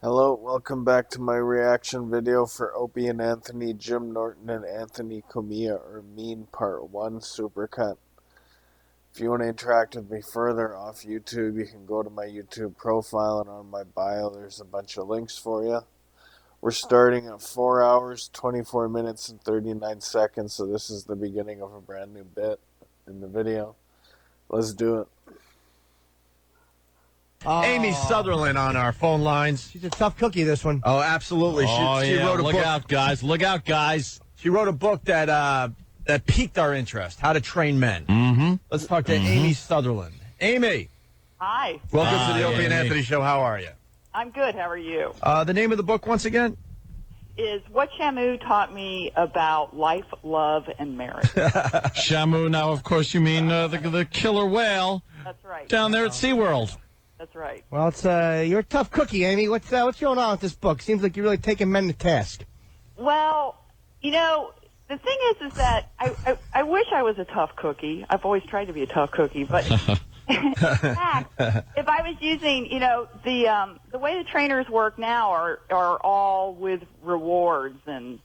Hello, welcome back to my reaction video for Opie and Anthony, Jim Norton and Anthony Cumia, or Mean Part 1 Supercut. If you want to interact with me further off YouTube, you can go to my YouTube profile, and on my bio there's a bunch of links for you. We're starting at 4 hours, 24 minutes, and 39 seconds, so this is the beginning of a brand new bit in the video. Let's do it. Amy Sutherland on our phone lines. She's a tough cookie, this one. Oh, absolutely. She wrote a book. Look out, guys. Look out, guys. She wrote a book that piqued our interest, How to Train Men. Mm-hmm. Let's talk to Amy Sutherland. Amy. Hi. Welcome to the Opie and Amy. Anthony Show. How are you? I'm good. How are you? The name of the book, once again? Is What Shamu Taught Me About Life, Love, and Marriage. Shamu, now, of course, you mean the killer whale That's right. down there at SeaWorld. That's right. Well, you're a tough cookie, Amy. What's going on with this book? Seems like you're really taking men to task. Well, the thing is that I wish I was a tough cookie. I've always tried to be a tough cookie, but in fact, if I was using, the way the trainers work now are all with rewards, and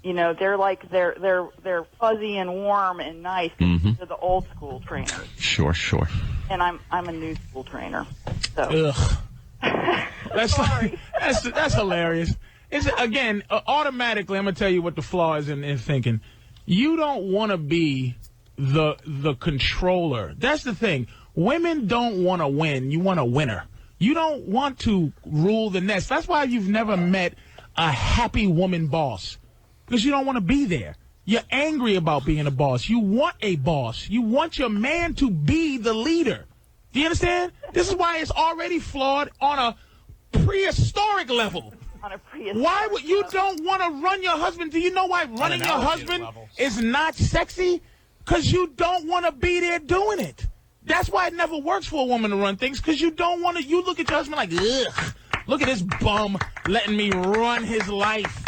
they're fuzzy and warm and nice to the old school trainers. Sure. And I'm a new school trainer. So. Ugh. That's hilarious. It's, again, automatically, I'm going to tell you what the flaw is in thinking. You don't want to be the controller. That's the thing. Women don't want to win. You want a winner. You don't want to rule the nest. That's why you've never met a happy woman boss, because you don't want to be there. You're angry about being a boss. You want a boss. You want your man to be the leader. Do you understand? This is why it's already flawed on a prehistoric level. Why would you don't want to run your husband? Do you know why running your husband is not sexy? Because you don't want to be there doing it. That's why it never works for a woman to run things, because you don't want to. You look at your husband like, ugh, look at this bum letting me run his life.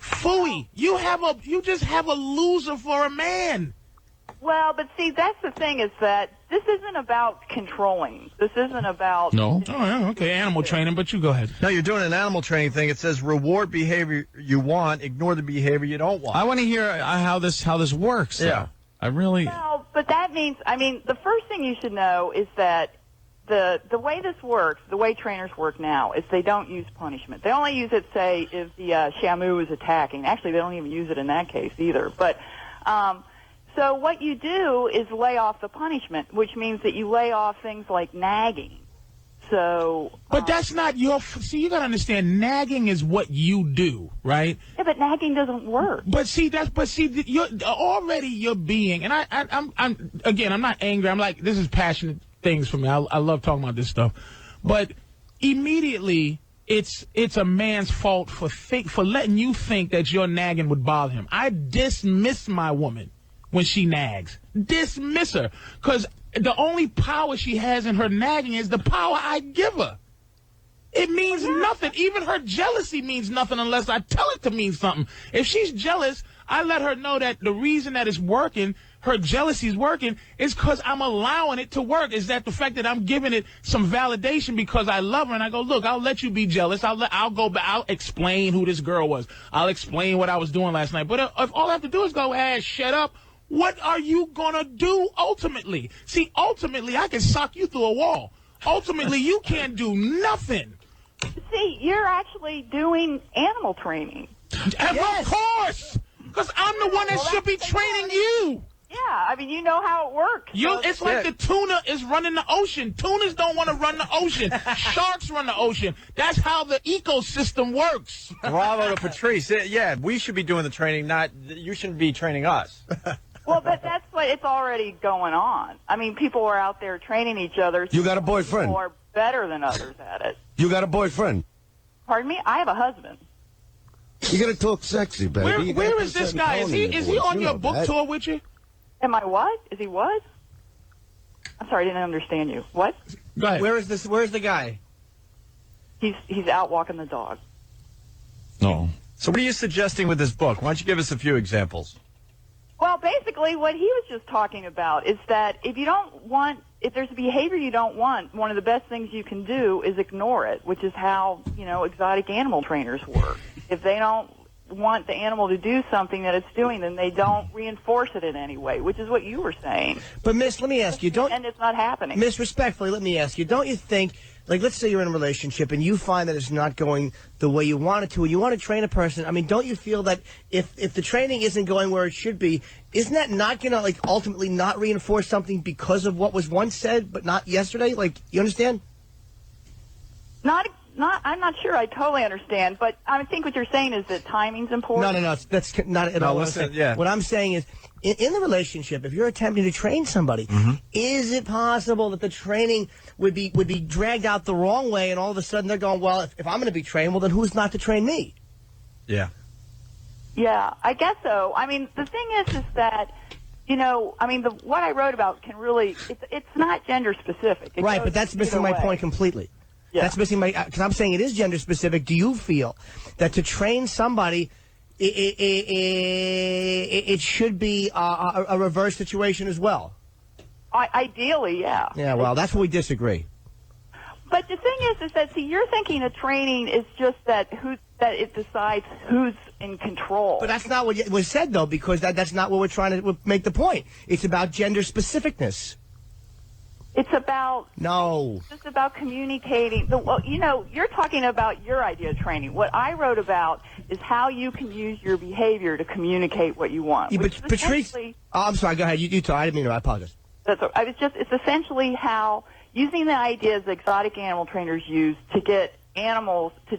Phooey, you just have a loser for a man. Well, but see, that's the thing, is that this isn't about controlling. This isn't about... No? Oh, yeah, okay, animal training, but you go ahead. No, you're doing an animal training thing. It says reward behavior you want, ignore the behavior you don't want. I want to hear how this works. Yeah. I really... Well, but that means, the first thing you should know is that the way this works, the way trainers work now, is they don't use punishment. They only use it, say, if the Shamu is attacking. Actually, they don't even use it in that case either. But so what you do is lay off the punishment, which means that you lay off things like nagging. So, but that's not your. See, you gotta understand. Nagging is what you do, right? Yeah, but nagging doesn't work. But see, you're being, and I'm not angry. I'm like, this is passionate things for me. I love talking about this stuff, but immediately it's a man's fault for letting you think that your nagging would bother him. I dismiss my woman when she nags. Dismiss her, because the only power she has in her nagging is the power I give her. It means nothing. Even her jealousy means nothing unless I tell it to mean something. If she's jealous, I let her know that the reason that it's working, her jealousy is working, is because I'm allowing it to work. Is that the fact that I'm giving it some validation because I love her, and I go, look, I'll let you be jealous. I'll explain who this girl was. I'll explain what I was doing last night. But if all I have to do is go, shut up, what are you going to do ultimately? See, ultimately, I can sock you through a wall. Ultimately, you can't do nothing. See, you're actually doing animal training. Of course, because I'm the one that should be training you. Yeah, you know how it works. It's like the tuna is running the ocean. Tunas don't want to run the ocean. Sharks run the ocean. That's how the ecosystem works. Bravo to Patrice. Yeah, we should be doing the training, you shouldn't be training us. Well, but that's what it's already going on. People are out there training each other. You got a boyfriend? People are better than others at it. You got a boyfriend? Pardon me? I have a husband. You got to talk sexy, baby. Where is this guy? Is he on your book tour with you? Am I what? Is he what? I'm sorry, I didn't understand you. What? Go ahead. Where's the guy? He's out walking the dog. No. So what are you suggesting with this book? Why don't you give us a few examples? Well, basically, what he was just talking about is that if there's a behavior you don't want, one of the best things you can do is ignore it, which is how, exotic animal trainers work. If they don't want the animal to do something that it's doing, then they don't reinforce it in any way, which is what you were saying. But, Miss, let me ask you, and it's not happening. Miss, respectfully, let me ask you, don't you think, like, let's say you're in a relationship and you find that it's not going the way you want it to, and you want to train a person, I mean, don't you feel that if the training isn't going where it should be, isn't that not going to, like, ultimately not reinforce something because of what was once said but not yesterday? Like, you understand? I'm not sure I totally understand, but I think what you're saying is that timing's important. No, that's not at all what I'm saying. Yeah. What I'm saying is, in the relationship, if you're attempting to train somebody, is it possible that the training would be dragged out the wrong way, and all of a sudden they're going, well, if I'm going to be trained, well, then who's not to train me? Yeah. Yeah, I guess so. I mean, the thing is that, what I wrote about can really, it's not gender specific. Right, but that's missing my point completely. Yeah. That's missing because I'm saying it is gender specific. Do you feel that to train somebody, it should be a reverse situation as well? Ideally, yeah. Yeah, well, that's where we disagree. But the thing is that, see, you're thinking of training is just that it decides who's in control. But that's not what was said, though, because that's not what we're trying to make the point. It's about gender specificness. It's about just about communicating. You're talking about your idea of training. What I wrote about is how you can use your behavior to communicate what you want. Yeah, but Patrice, I'm sorry. Go ahead. You talk. I didn't mean to. I apologize. It's essentially how using the ideas that exotic animal trainers use to get animals to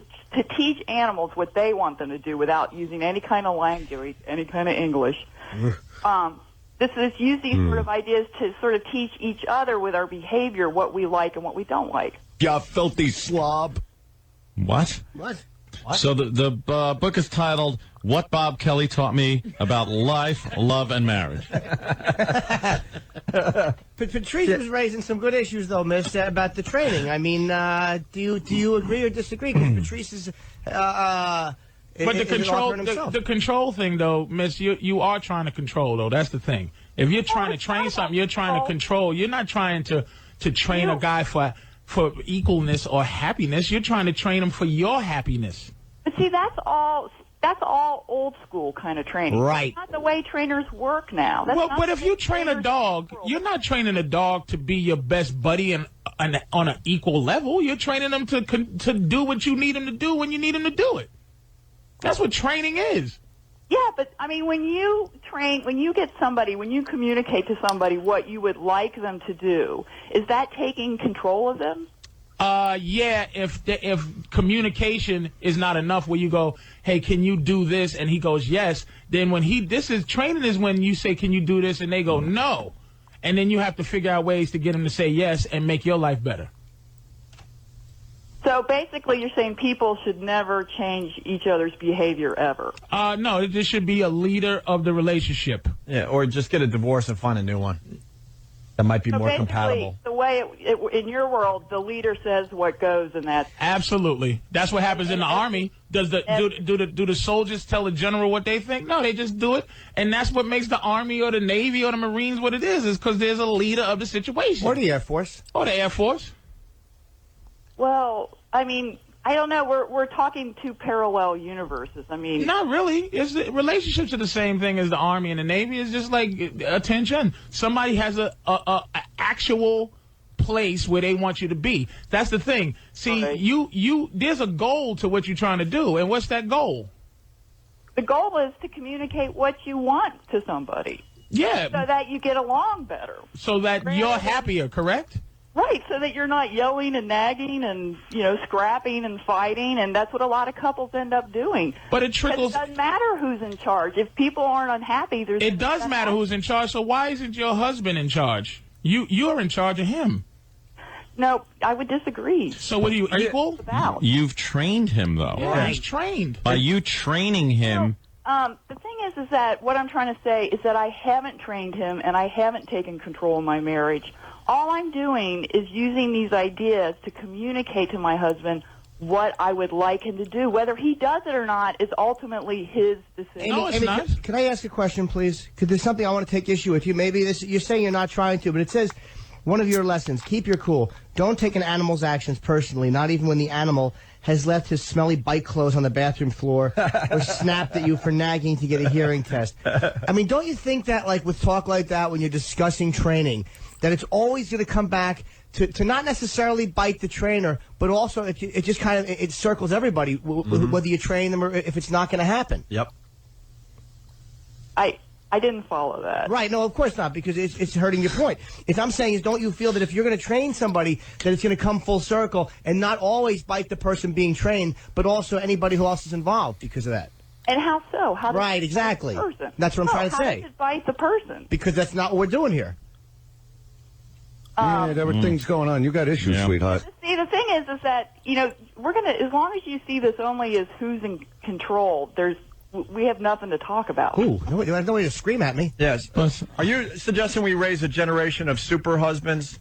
teach animals what they want them to do without using any kind of language, any kind of English. This is use these sort of ideas to sort of teach each other with our behavior what we like and what we don't like. You filthy slob. What? What? So the book is titled "What Bob Kelly Taught Me About Life, Love, and Marriage." Patrice was raising some good issues, though, Miss, about the training. I mean, do you agree or disagree? Because Patrice is. But the control thing, though, Miss, you are trying to control, though. That's the thing. If you're trying to train something, you're trying to control. You're not trying to train a guy for equalness or happiness. You're trying to train him for your happiness. But see, that's all old school kind of training. Right. That's not the way trainers work now. But if you train a dog, you're not training a dog to be your best buddy and on an equal level. You're training him to do what you need him to do when you need him to do it. That's what training is. Yeah, but I mean, when you communicate to somebody what you would like them to do, is that taking control of them? Yeah. If communication is not enough, where you go, hey, can you do this? And he goes, yes. Then training is when you say, can you do this? And they go, no. And then you have to figure out ways to get them to say yes and make your life better. So basically, you're saying people should never change each other's behavior ever. No, this should be a leader of the relationship. Yeah, or just get a divorce and find a new one. That might be more compatible. The way in your world, the leader says what goes, and that's absolutely. That's what happens in the Army. Do the soldiers tell the general what they think? No, they just do it, and that's what makes the Army or the Navy or the Marines what it is because there's a leader of the situation. Or the Air Force. Or the Air Force. Well, I mean, I don't know. We're talking two parallel universes. I mean, not really. Relationships are the same thing as the Army and the Navy. It's just like attention. Somebody has a actual place where they want you to be. That's the thing. See, okay. There's a goal to what you're trying to do, and what's that goal? The goal is to communicate what you want to somebody. Yeah. So that you get along better. So that you're happier, correct? Right, so that you're not yelling and nagging and, scrapping and fighting, and that's what a lot of couples end up doing. But it trickles. It doesn't matter who's in charge. If people aren't unhappy, it does matter who's in charge, so why isn't your husband in charge? You're in charge of him. No, I would disagree. So what are you equal? You've trained him, though. Yeah, he's trained. By you training him... the thing is that what I'm trying to say is that I haven't trained him, and I haven't taken control of my marriage. All I'm doing is using these ideas to communicate to my husband what I would like him to do. Whether he does it or not is ultimately his decision. No, it's not. Can I ask a question, please? Because there's something I want to take issue with you. Maybe you're saying you're not trying to, but it says one of your lessons: keep your cool. Don't take an animal's actions personally, not even when the animal has left his smelly bike clothes on the bathroom floor or snapped at you for nagging to get a hearing test. I mean, don't you think that, like, with talk like that, when you're discussing training, that it's always going to come back to not necessarily bite the trainer, but also it just kind of it circles everybody, whether you train them or if it's not going to happen. Yep. I didn't follow that. Right, no, of course not, because it's hurting your point. If I'm saying is, don't you feel that if you're going to train somebody, that it's going to come full circle and not always bite the person being trained, but also anybody who else is involved because of that? And how so? How does Right, it exactly. bite the person? That's what I'm trying to say. How does it bite the person? Because that's not what we're doing here. Yeah, there were things going on. You got issues, sweetheart. See, the thing is that, you know, we're going to, as long as you see this only as who's in control, we have nothing to talk about. Ooh, nobody to scream at me. Yes. Are you suggesting we raise a generation of super husbands?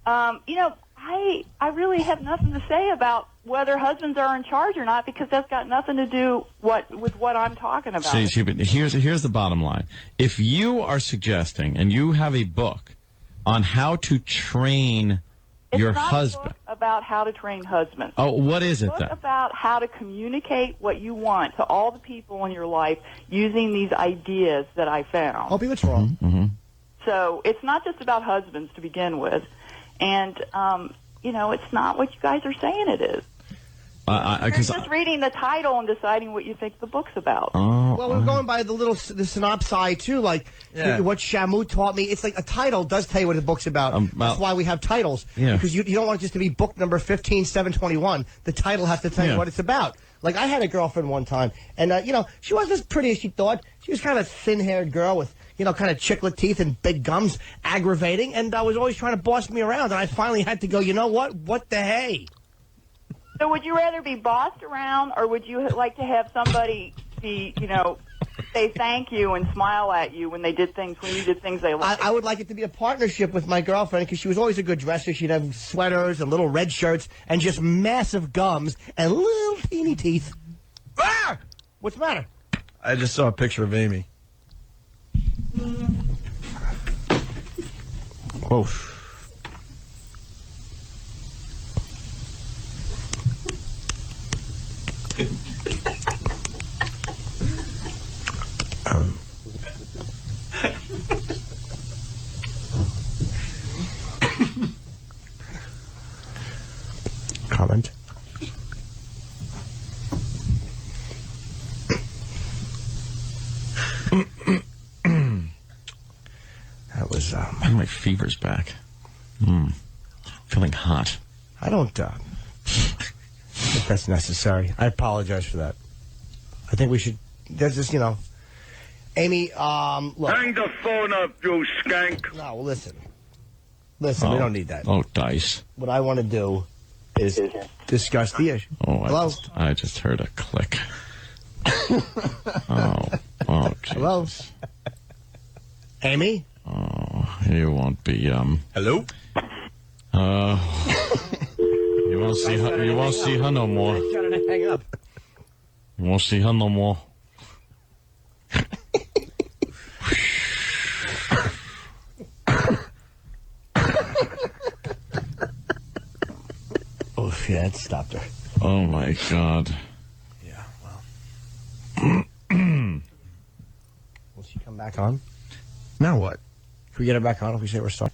You know, I really have nothing to say about whether husbands are in charge or not, because that's got nothing to do with what I'm talking about. See, but here's the bottom line. If you are suggesting, and you have a book on how to train your husband. It's not a book about how to train husbands. Oh, what is it It's then? about how to communicate what you want to all the people in your life using these ideas that I found. Opie, what's wrong? Mm-hmm. So it's not just about husbands to begin with. And, you know, it's not what you guys are saying it is. You're just reading the title and deciding what you think the book's about. Well, we're going by the synopsis too, like what Shamu taught me. It's like a title does tell you what the book's about. That's why we have titles. Yeah. Because you don't want it just to be book number 15721. The title has to tell you what it's about. Like, I had a girlfriend one time, and, you know, she wasn't as pretty as she thought. She was kind of a thin-haired girl with, you know, kind of chiclet teeth and big gums, aggravating, and was always trying to boss me around. And I finally had to go, you know what? What the hey? So would you rather be bossed around, or would you like to have somebody be, you know, say thank you and smile at you when you did things they liked? I would like it to be a partnership with my girlfriend, because she was always a good dresser. She'd have sweaters and little red shirts and just massive gums and little teeny teeth. Ah! What's the matter? I just saw a picture of Amy. Whoa. Comment. That was, My fever's back. Feeling hot. I don't think that's necessary. I apologize for that. I think we should, there's this, you know, Amy, look. Hang the phone up, you skank. No, well, listen. Listen, we don't need that. Oh, dice. What I want to do is discuss the issue. Oh, Hello? I just heard a click. oh, geez. Hello? Amy? Oh, you won't be, Hello? you won't see her no more. Trying to hang up. You won't see her no more. Oh, yeah, it stopped her. Oh, my God. Yeah, well. Will she come back on? Now what? Can we get her back on if we say we're sorry?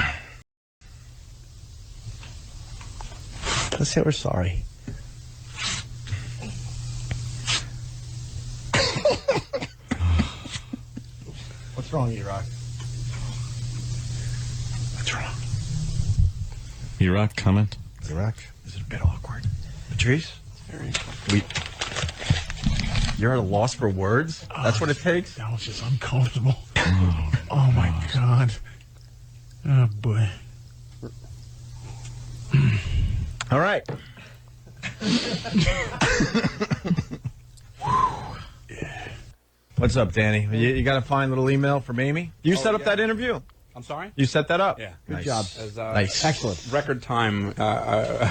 Let's say we're sorry. What's wrong, E-Rock? What's wrong? E-Rock, comment? E-Rock? Is it a bit awkward? Patrice? You're at a loss for words? That's what it takes? That was just uncomfortable. Oh, my God. Oh, boy. All right. What's up, Danny? You got a fine little email from Amy? You set up that interview? I'm sorry? You set that up? Yeah. Good job. As, Nice. Excellent. Record time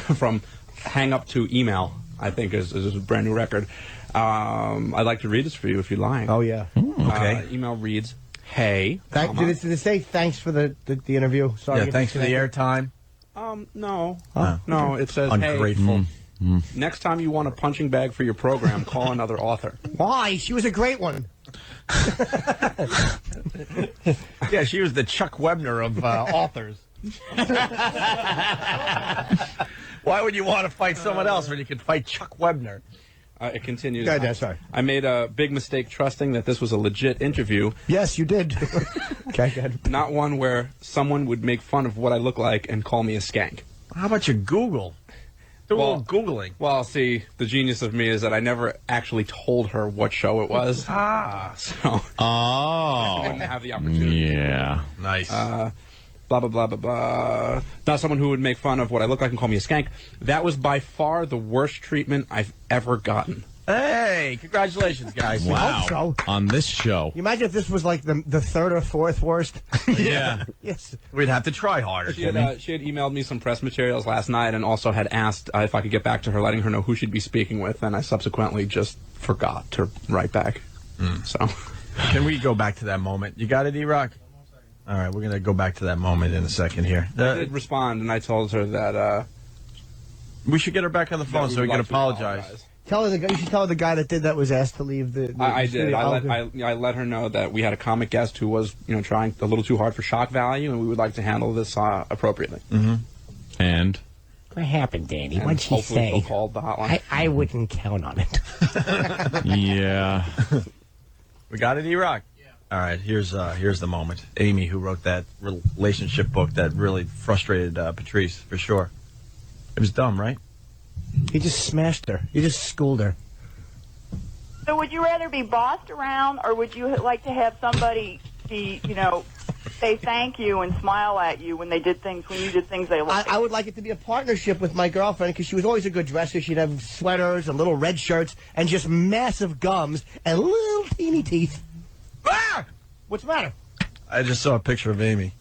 from Hang Up to Email, I think, is a brand new record. I'd like to read this for you if you like. Oh, yeah. Okay. Email reads, hey. Did it say thanks for the interview? Sorry. Yeah, thanks for the airtime. No. Huh? No, it says, Ungrateful. Hey, next time you want a punching bag for your program, call another author. Why? She was a great one. Yeah, she was the Chuck Webner of authors. Why would you want to fight someone else when you could fight Chuck Webner? It continues. Sorry. I made a big mistake trusting that this was a legit interview. Yes, you did. Okay, good. Not one where someone would make fun of what I look like and call me a skank. How about you Google? Do a little Googling. Well, see, the genius of me is that I never actually told her what show it was. So I wouldn't have the opportunity. Yeah. Nice. Blah, blah, blah, blah, blah. Not someone who would make fun of what I look like and call me a skank. That was by far the worst treatment I've ever gotten. Hey, congratulations, guys. Wow. hope so. On this show. You imagine if this was like the third or fourth worst? Yeah. Yes. We'd have to try harder, She had Jimmy. emailed me some press materials last night and also had asked if I could get back to her, letting her know who she'd be speaking with, and I subsequently just forgot to write back. So, Can we go back to that moment? You got it, E-Rock? All right, we're going to go back to that moment in a second here. I did respond, and I told her that We should get her back on the phone so we can like to apologize. Tell her you should tell her the guy that did that was asked to leave the I did. studio. I let her know that we had a comic guest who was, trying a little too hard for shock value, and we would like to handle this appropriately. And? What happened, Danny? And What'd she hopefully say? she'll call the hotline. I wouldn't count on it. Yeah. We got it, E-Rock? Yeah. All right, here's the moment. Amy, who wrote that relationship book that really frustrated Patrice, for sure. It was dumb, right? He just smashed her. He just schooled her. So would you rather be bossed around, or would you like to have somebody be, say thank you and smile at you when you did things they liked? I would like it to be a partnership with my girlfriend because she was always a good dresser. She'd have sweaters and little red shirts and just massive gums and little teeny teeth. Ah! What's the matter? I just saw a picture of Amy.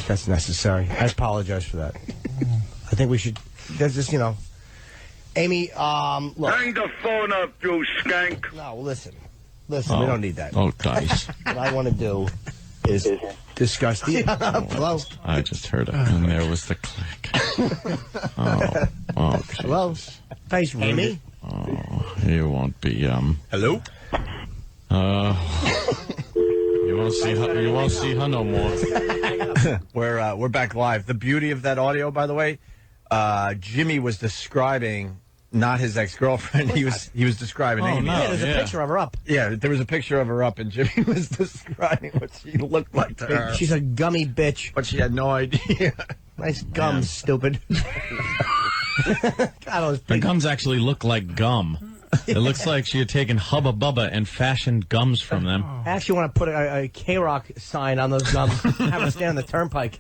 That's necessary. I apologize for that. I think we should. There's this, Amy. Look. Hang the phone up, you skank. No, listen. We don't need that. Oh, dice. What I want to do is discuss the. Hello. I just heard it, and there was the click. Oh, Hello. Thanks, Amy. Oh, you won't be, Hello? You won't see her no more. We're back live. The beauty of that audio, by the way, Jimmy was describing not his ex-girlfriend. He was describing Amy. Yeah, there's a picture of her up. Yeah, there was a picture of her up, and Jimmy was describing what she looked like to her. She's a gummy bitch. But she had no idea. Nice gums, stupid. God, The gums actually look like gum. It looks like she had taken Hubba Bubba and fashioned gums from them. I actually want to put a K-Rock sign on those gums. Have them stand on the turnpike.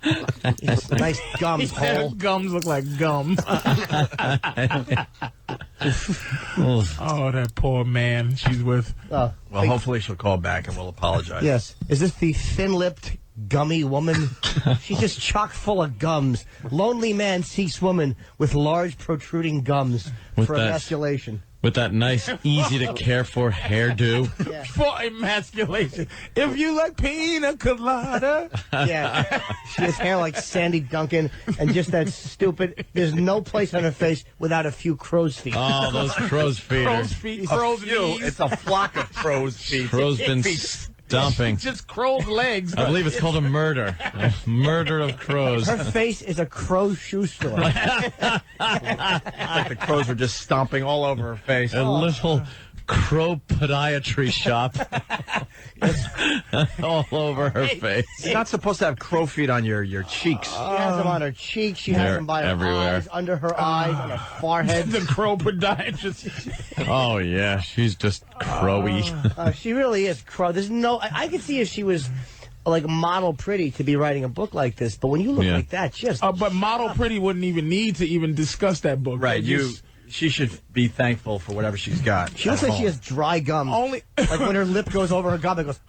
Yes, nice gums, hole. Gums look like gum. Oh, that poor man she's with. Well, hopefully she'll call back and we'll apologize. Yes. Is this the thin-lipped, gummy woman? She's just chock full of gums. Lonely man seeks woman with large, protruding gums With for that- emasculation. With that nice, easy to care for hairdo. For emasculation. If you like pina colada. Yeah. She has hair like Sandy Duncan and just that stupid, there's no place on her face without a few crow's feet. Oh, those crow's feet. Crow's feet, crow's knees. It's a flock of crow's feet. Crow's been stomping. Just crow's legs. I believe it's called a murder. A murder of crows. Her face is a crow shoe store. Like the crows were just stomping all over her face. A little crow podiatry shop. All over her face. You're not supposed to have crow feet on your cheeks. She has them on her cheeks. She has They're them by her everywhere. eyes, under her eyes, on her forehead. The crow podiatrist. Oh, yeah. She's just crowy. She really is crow. There's no. I could see if she was like model pretty to be writing a book like this. But when you look like that, just but model pretty wouldn't even need to even discuss that book. Right, she should be thankful for whatever she's got. She looks like she has dry gum. Only like when her lip goes over her gum, it goes.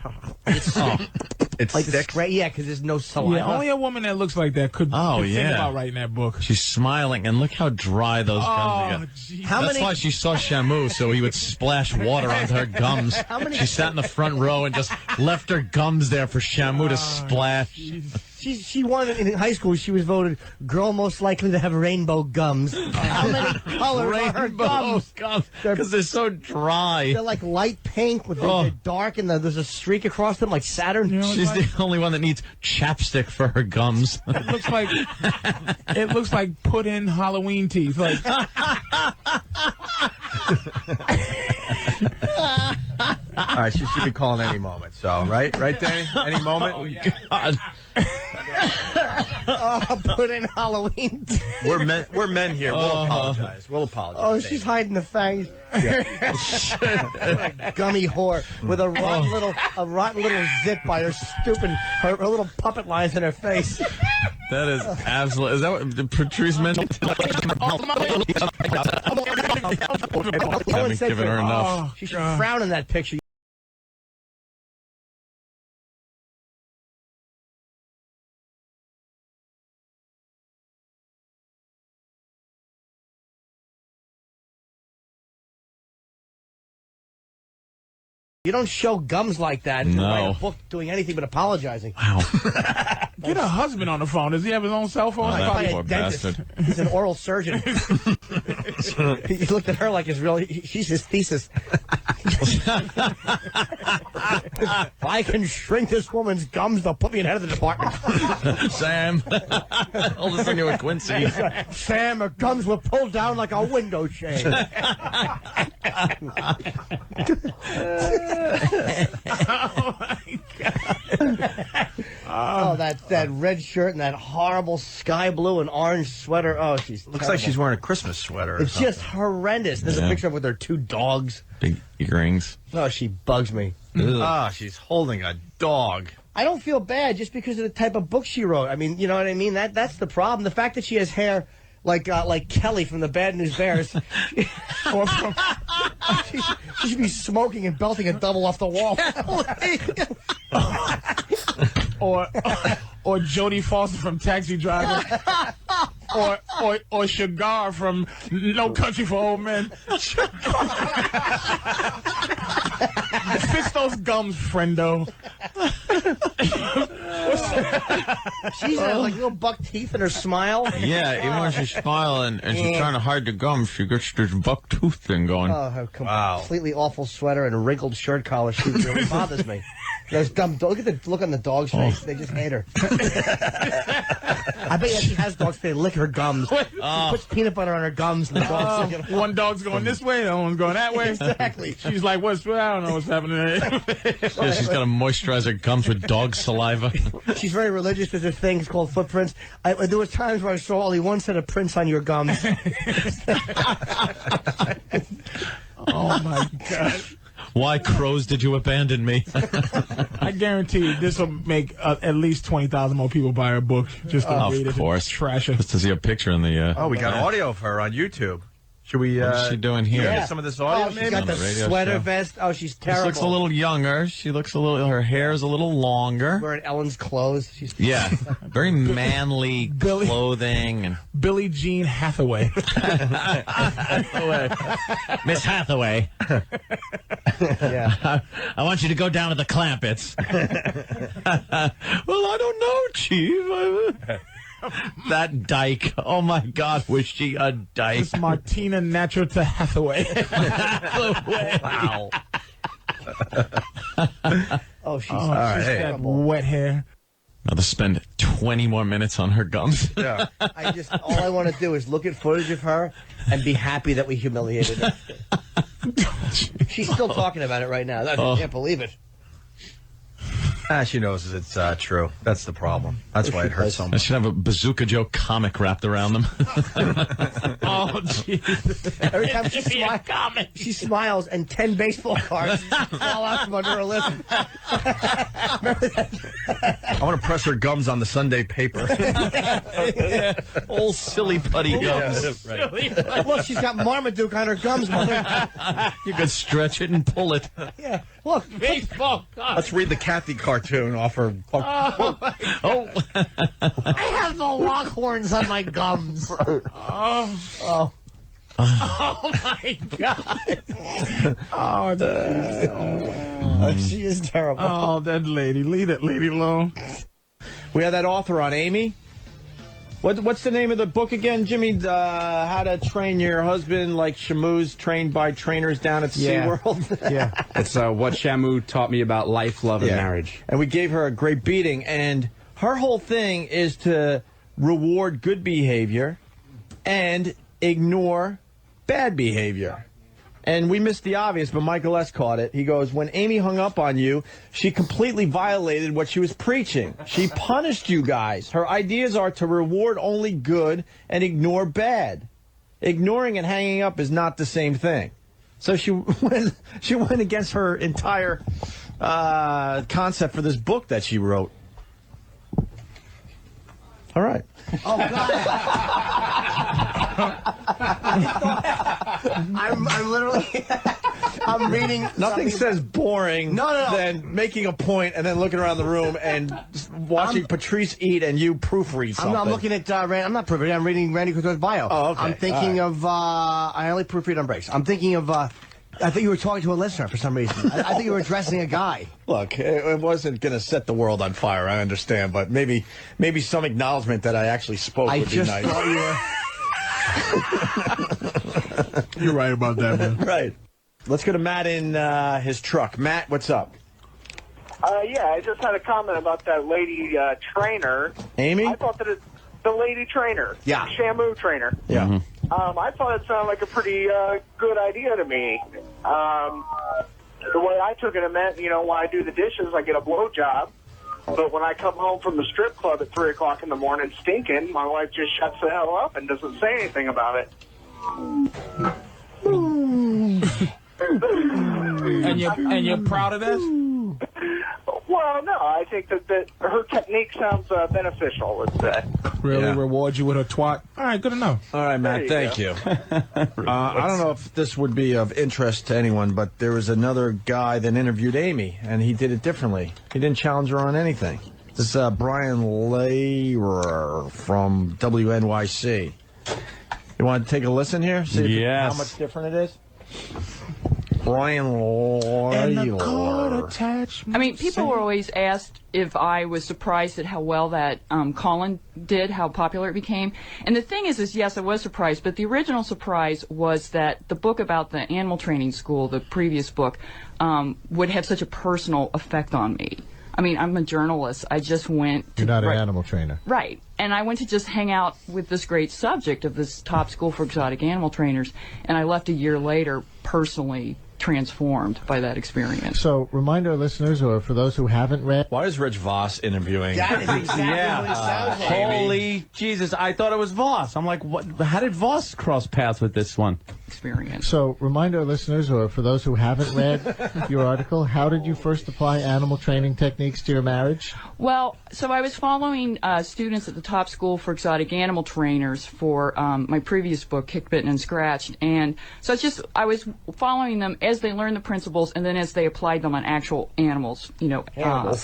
It's like thick. Yeah, because there's no saliva. Yeah, only a woman that looks like that could think about writing that book. She's smiling, and look how dry those gums are. That's why she saw Shamu, so he would splash water onto her gums. She sat in the front row and just left her gums there for Shamu to splash. She won in high school. She was voted girl most likely to have rainbow gums. How many colors are her gums? Because they're so dry. They're like light pink with they're dark, and there's a streak across them like Saturn. You know, She's the only one that needs chapstick for her gums. It looks like put in Halloween teeth. Like All right, she should be calling any moment. So, right, Danny? Any moment? Oh, God. Put in Halloween. We're men here. We'll apologize. We'll apologize. Oh, she's hiding the fangs. Gummy whore with a rotten little zit by her her little puppet lines in her face. That is absolutely. Is that what Patrice mentioned? Haven't given her enough. She should frown in that picture. You don't show gums like that in a book doing anything but apologizing. Wow. Get a husband on the phone. Does he have his own cell phone? That poor a dentist. bastard. He's an oral surgeon. He looked at her like she's his thesis. If I can shrink this woman's gums, they'll put me in head of the department. Sam. I'll listen to you with Quincy. Sam, her gums were pulled down like a window shade. Oh my God! Oh, that red shirt and that horrible sky blue and orange sweater. Oh, she's looks like she's wearing a Christmas sweater. It's just horrendous. There's a picture of her with her 2 dogs. Big earrings. Oh, she bugs me. She's holding a dog. I don't feel bad just because of the type of book she wrote. I mean, you know what I mean? That's the problem. The fact that she has hair like Kelly from the Bad News Bears. She should be smoking and belting a double off the wall. or Jodie Foster from Taxi Driver. Or Sugar from No Country for Old Men. Fix those gums, friendo. She's got like little buck teeth in her smile. Yeah, even when she's smiling and she's trying to hide the gums, she gets this buck tooth thing going. Oh, her completely awful sweater and wrinkled shirt collar. She really bothers me. Those dumb. Look at the look on the dog's face. They just hate her. I bet she has dogs. They lick her gums. She puts peanut butter on her gums, and the dog's licking. One dog's going this way, the other one's going that way. Exactly. She's like, I don't know what's happening there. Yeah, she's got to moisturize her gums with dog saliva. She's very religious. There's a thing called footprints. There were times where I saw only one set of prints on your gums. Oh my God. Why, crows, did you abandon me? I guarantee you this will make at least 20,000 more people buy her book just to read it. Of course. Trash her. Just to see a picture in the... we got audio of her on YouTube. Should we... what is she doing here? Get some of this audio, She's maybe? got the sweater show. vest. Oh, she's terrible. She looks a little younger. She looks a little... Her hair is a little longer. Wearing Ellen's clothes. She's Very manly clothing. And Billie Jean Hathaway. Miss Hathaway. yeah. I want you to go down to the Clampets. Well, I don't know, Chief. That dyke. Oh, my God, was she a dyke? It's Martina Natural to Hathaway. Wow. Oh, she's that wet hair. Now to spend 20 more minutes on her gums. Yeah. all I want to do is look at footage of her and be happy that we humiliated her. She's still talking about it right now. I can't believe it. She knows it's true. That's the problem. That's why it hurts so I much. should have a Bazooka Joe comic wrapped around them. Oh, Jesus. Every time she smiles and 10 baseball cards fall out from under her lip. I want to press her gums on the Sunday paper. Old silly putty gums. Right. Look, she's got Marmaduke on her gums, mother. You could stretch it and pull it. Yeah, look. Baseball cards. Let's read the Kathy cartoon off her. Oh. I have the Longhorns on my gums. Oh, my God. She is terrible. Oh, that lady. Leave that lady alone. We have that author on, Amy. What's the name of the book again, Jimmy? How to Train Your Husband Like Shamu's Trained by Trainers Down at SeaWorld. Yeah. It's what Shamu taught me about life, love, and marriage. And we gave her a great beating. And her whole thing is to reward good behavior and ignore bad behavior. And we missed the obvious, but Michael S. caught it. He goes, when Amy hung up on you, she completely violated what she was preaching. She punished you guys. Her ideas are to reward only good and ignore bad. Ignoring and hanging up is not the same thing. So she went against her entire concept for this book that she wrote. All right. Oh, God. I'm literally... I'm reading... Nothing says boring than making a point and then looking around the room and watching Patrice eat and you proofread something. I'm looking at... I'm not proofreading. I'm reading Randy Couture's bio. Oh, okay. I'm thinking of... I only proofread on breaks. I'm thinking of... I think you were talking to a listener for some reason. I think you were addressing a guy. Look, it wasn't going to set the world on fire, I understand, but maybe some acknowledgement that I actually spoke would be nice. I just thought you were... You're right about that, man. Right. Let's go to Matt in his truck. Matt, what's up? Yeah, I just had a comment about that lady trainer. Amy? I thought that the lady trainer. Yeah. Shamu trainer. Yeah. Mm-hmm. I thought it sounded like a pretty good idea to me. The way I took it, it meant, when I do the dishes, I get a blowjob. But when I come home from the strip club at 3 o'clock in the morning stinking, my wife just shuts the hell up and doesn't say anything about it. And you're proud of this? Well, no, I think that her technique sounds beneficial, let's say. Really reward you with a twat? All right, good enough. All right, Matt, thank you. I don't know if this would be of interest to anyone, but there was another guy that interviewed Amy, and he did it differently. He didn't challenge her on anything. This is Brian Lehrer from WNYC. You want to take a listen here? See how much different it is? Brian Lehrer. I mean, people were always asked if I was surprised at how well that Colin did, how popular it became. And the thing is yes, I was surprised, but the original surprise was that the book about the animal training school, the previous book, would have such a personal effect on me. I mean, I'm a journalist. I just went to... You're not an animal trainer. Right. And I went to just hang out with this great subject of this top school for exotic animal trainers, and I left a year later personally transformed by that experience. So, remind our listeners, or for those who haven't read... Why is Rich Voss interviewing? That is exactly what it sounds like. Holy Jesus, I thought it was Voss. I'm like, what? How did Voss cross paths with this one? Experience. So, remind our listeners, or for those who haven't read your article, how did you first apply animal training techniques to your marriage? Well, so I was following students at the top school for exotic animal trainers for my previous book, Kicked, Bitten, and Scratched. And so I was following them as they learned the principles and then as they applied them on actual animals,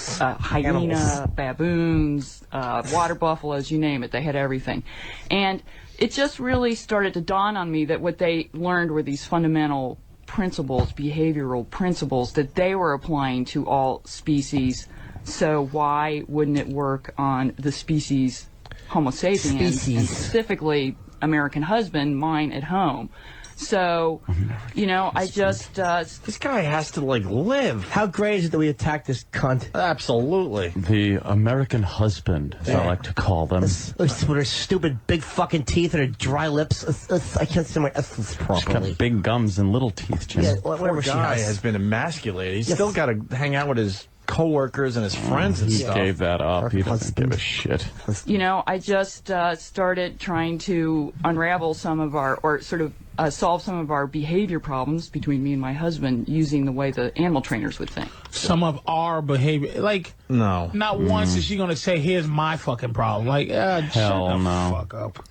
hyena, baboons, water buffaloes, you name it. They had everything. And it just really started to dawn on me that what they learned were these fundamental principles, behavioral principles, that they were applying to all species. So why wouldn't it work on the species Homo sapiens, and specifically American husband, mine at home? So, I just... this guy has to, live. How great is it that we attacked this cunt? Absolutely. The American husband, as I like to call them. With her stupid big fucking teeth and her dry lips. I can't say my S's properly. She's got big gums and little teeth, Jim. Yeah, whatever Poor she guy has. has been emasculated. He's still got to hang out with his coworkers and his friends and He stuff. gave that up. He doesn't give a shit. You know, I just started trying to unravel some of our, or sort of solve some of our behavior problems between me and my husband using the way the animal trainers would think. Some of our behavior, like, no, not once is she gonna say, "Here's my fucking problem." Like, Hell shut the no. fuck up.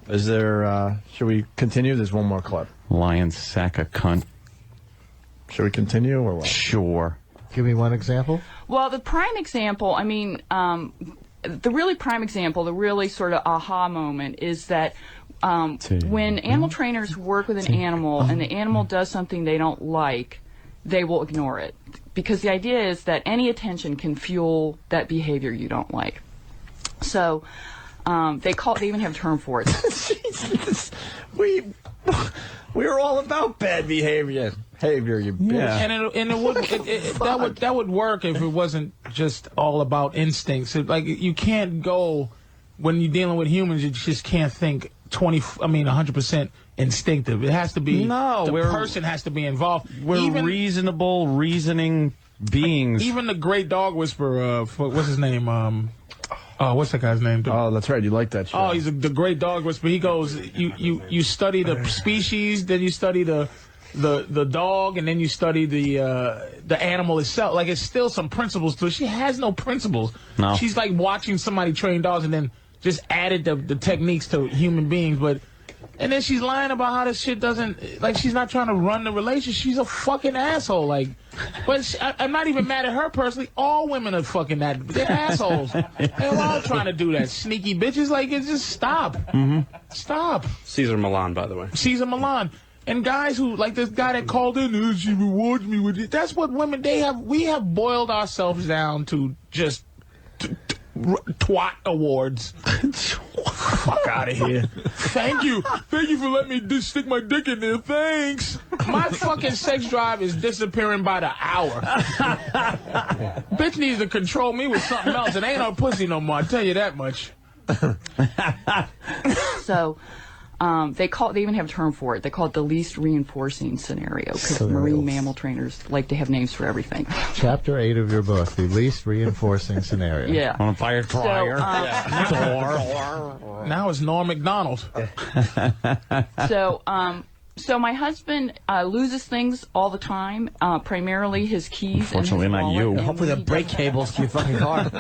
Is there? Should we continue? There's one more clip. Lion sack a cunt. Should we continue or what? Sure. Give me one example. Well, the prime example, I mean, the really prime example, the really sort of aha moment is that when animal trainers work with an animal and the animal does something they don't like, they will ignore it. Because the idea is that any attention can fuel that behavior you don't like. So they even have a term for it. Jesus. We're all about bad behavior. You bitch. And that would work if it wasn't just all about instincts. Like, you can't go, when you're dealing with humans, you just can't think 100% instinctive. It has to be, the person has to be involved. We're reasonable, reasoning beings. Even the great dog whisperer, what's his name? What's that guy's name? Oh, that's right. You like that show. Oh, he's the great dog whisperer. He goes, you study the species, then you study the dog, and then you study the animal itself. Like, it's still some principles to it. She has no principles. No. She's like watching somebody train dogs and then just added the techniques to human beings. And then she's lying about how this shit doesn't, like, she's not trying to run the relationship. She's a fucking asshole. Like, but I'm not even mad at her personally. All women are fucking that. They're assholes. They're all trying to do that. Sneaky bitches. Like, it's just stop. Stop. Caesar Milan, by the way. Caesar Milan. And guys who, like this guy that called in, she rewards me with it. That's what women, we have boiled ourselves down to just twat awards. Fuck out of here. Thank you for letting me stick my dick in there. Thanks. My fucking sex drive is disappearing by the hour. Bitch needs to control me with something else. It ain't no pussy no more, I tell you that much. So, they even have a term for it. They call it the least reinforcing scenario, because marine mammal trainers like to have names for everything. Chapter 8 of your book, the least reinforcing scenario. Yeah. On a fire dryer. Now it's Norm MacDonald. So my husband loses things all the time, primarily his keys. Unfortunately, and his not wallet, you. and Hopefully the brake cables to your fucking car.